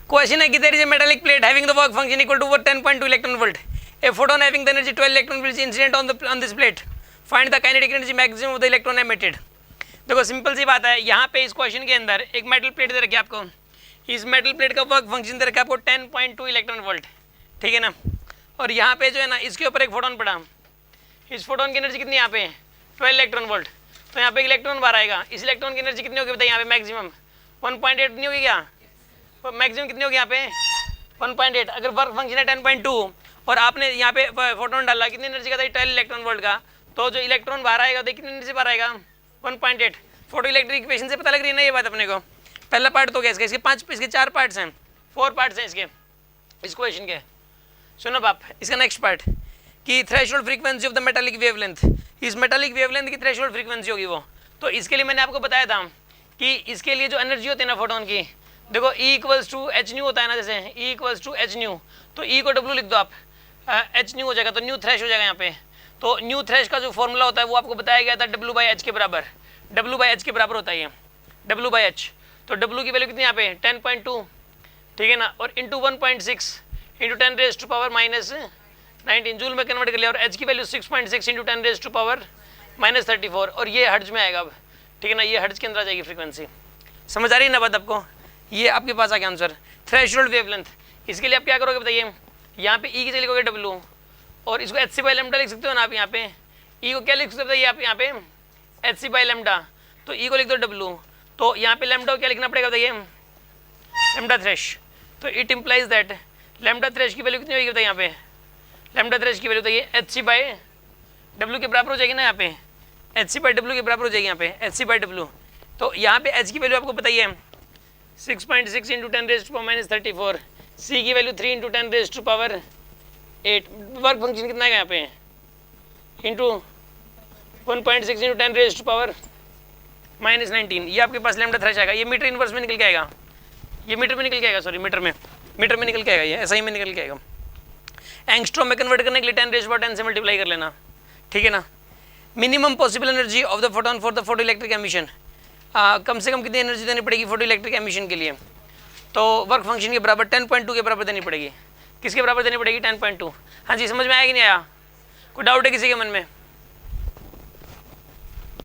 Question है कि there is a metallic plate having the work function equal to 10.2 electron volt, a photon having the energy 12 electron volt incident on this plate, find the kinetic energy maximum of the electron emitted. देखो simple सी बात है, यहाँ पे इस question के अंदर एक मेटल प्लेट दे रखी है आपको, इस मेटल प्लेट का वर्क फंक्शन दे रखा है आपको 10.2 इलेक्ट्रॉन वोल्ट, ठीक है ना। और यहाँ पे जो है ना इसके ऊपर एक फोटोन पड़ा, इस फोटोन की एनर्जी कितनी यहाँ पे 12 इलेक्ट्रॉन वोल्ट, तो यहाँ पे एक इलेक्ट्रॉन बाहर आएगा, इस इलेक्ट्रॉन की एनर्जी कितनी होगी बताइए यहाँ पे मैक्सिमम 1.8 नहीं होगी क्या, तो मैक्सिमम कितनी होगी यहाँ पे 1.8। अगर वर्क फंक्शन है 10.2 और आपने यहाँ पे फोटोन डाला कितनी एनर्जी का था 12 इलेक्ट्रॉन वोल्ट का, तो जो इलेक्ट्रॉन बाहर आएगा देखिए कितनी एनर्जी बाहर आएगा 1.8। फोटो इलेक्ट्रिक इक्वेशन से पता लग रही है ना ये बात अपने को। पहला पार्ट तो क्या इसके, इसके 4 पार्ट्स हैं, 4 पार्ट्स हैं इसके इस क्वेश्चन के। सुनो बाप, इसका नेक्स्ट पार्ट कि threshold frequency of the metallic wavelength, इस मेटालिक वेवलेंथ की थ्रेशोल्ड फ्रीक्वेंसी होगी वो। तो इसके लिए मैंने आपको बताया था कि इसके लिए जो एनर्जी होती है ना फोटोन की, देखो E equals to h nu होता है ना, जैसे E equals to h nu, तो E को W लिख दो आप, एच न्यू हो जाएगा तो न्यू थ्रेश हो जाएगा यहाँ पे। तो न्यू थ्रेश का जो फॉर्मूला होता है वो आपको बताया गया था W/h के बराबर, W/h के बराबर होता है ये W/h। तो W की वैल्यू कितनी यहाँ पे 10.2, ठीक है ना, और into 1.6 into 10 raise to power -19 joule में कन्वर्ट कर लिया, और H की value 6.6 into 10 raise to power -34, और ये हर्ट्ज में आएगा अब, ठीक है ना, ये हर्ट्ज के अंदर आ जाएगी फ्रीक्वेंसी। समझ आ रही है ना बात आपको, ये आपके पास आ गया आंसर थ्रेशोल्ड वेवलेंथ। इसके लिए आप क्या करोगे बताइए, यहाँ पे E की जगह लिखोगे W, और इसको hc/λ लिख सकते हो ना आप, यहाँ पे E को क्या लिख सकते हो आप यहाँ पे hc/λ, तो E को लिख दो W, तो यहाँ पे लैम्डा क्या लिखना पड़ेगा बताइए लैम्डा थ्रेश। तो it implies that lambda thresh की वैल्यू कितनी होगी बताइए यहाँ पे, लैम्डा थ्रेश की वैल्यू बताइए hc/w के बराबर हो जाएगी ना, यहाँ पे hc/w के बराबर हो जाएगी यहाँ पे hc/w। तो यहाँ पे h की वैल्यू आपको बताइए 6.6 into 10 raise to power -34, C की value 3 into 10 raise to power 8, work function कितना है यहाँ पे into 1.6 into 10 raise to power -19, ये आपके पास लैम्डा थ्रेश आएगा। ये मीटर इनवर्स में निकल के आएगा, ये मीटर में निकल के आएगा, सॉरी मीटर में निकल के आएगा, ये ऐसा ही में निकल के आएगा। एंगस्ट्रॉम में कन्वर्ट करने के लिए 10⁻10 से मल्टीप्लाई कर लेना, ठीक है ना। Minimum possible energy of the photon for the photo electric emission, कम से कम कितनी एनर्जी देनी पड़ेगी फोटो इलेक्ट्रिक एमिशन के लिए, तो वर्क फंक्शन के बराबर 10.2 के बराबर देनी पड़ेगी। किसके बराबर देनी पड़ेगी 10.2। हाँ जी, समझ में आया कि नहीं आया, कोई डाउट है किसी के मन में?